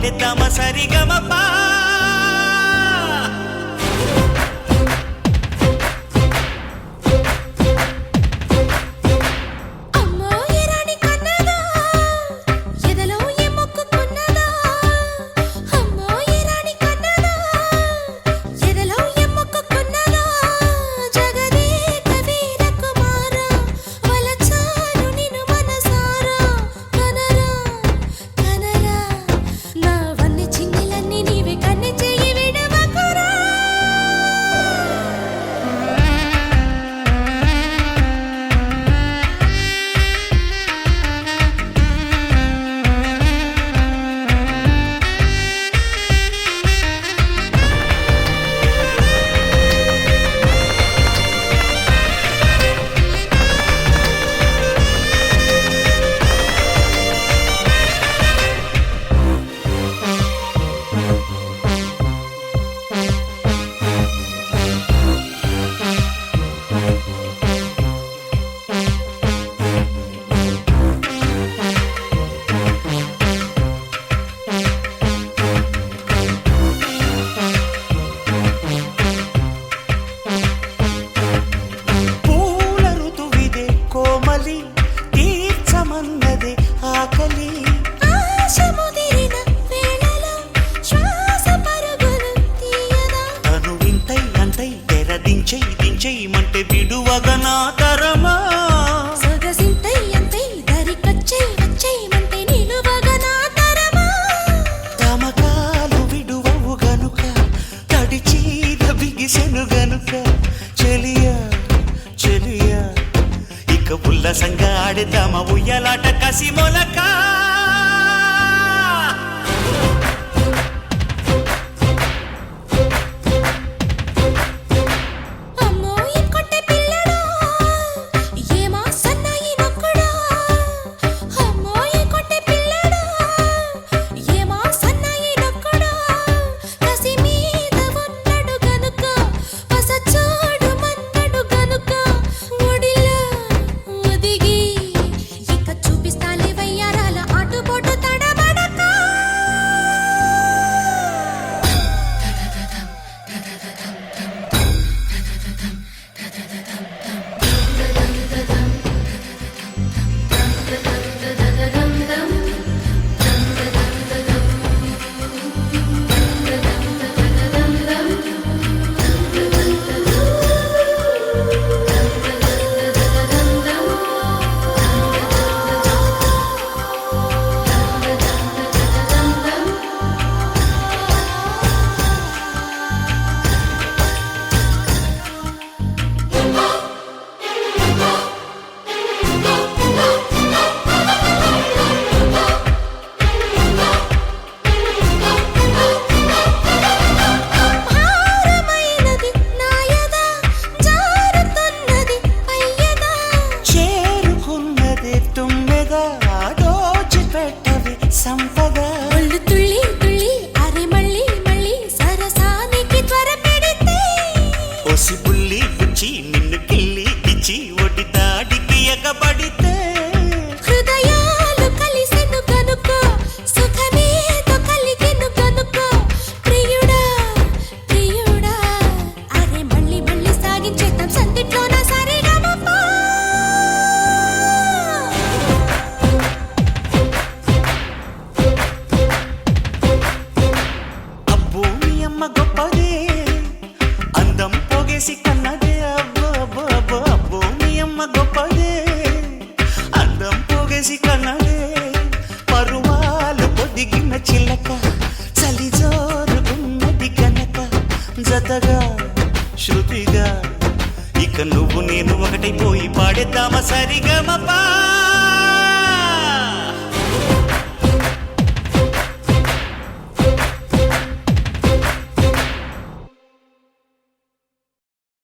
పాడేద్దామా సరిగమపా. దించేయమంటే విడువగా నా తరమా సొగసింతై అంతై దరికొచ్చై వచ్చేయమంటే నిలువగా నా తరమా. తమకాలు విడువవు గనుక తడిచీర బిగిసెను గనుక చెలియా చెలియా ఇక ఉల్లసంగా ఆడేద్దామా ఉయ్యలాట కసి మొలక. సంపగా ఒళ్ళు తుళ్ళి తుళ్ళి అరే మళ్ళీ మళ్ళీ సరసానికి త్వర పెడితే ఒసి బుల్లి గుచ్చి నిన్ను కిల్లి ఇచ్చి ఒడి దాడికి ఎగబడితే హృదయాలు కలిసెను కనుకో సుఖమేదో కలిగెను కనుకో ప్రియుడా ప్రియుడా అరే మళ్ళీ మళ్ళీ సాగించేద్దాం సందిట్లోన సరిగమపా. గొప్పదే అందం పోగేసి కన్నదే అబ్బో అబ్బో అబ్బో అబ్బో నీ అమ్మ గొప్పదే అందం పోగేసి కన్నదే పరువాలు పొదిగిన చిలక చలి జోరుగున్నది కనుక జతగా శృతిగా ఇక నువ్వు నేను ఒకటైపోయి పాడేద్దామా సరిగమపా.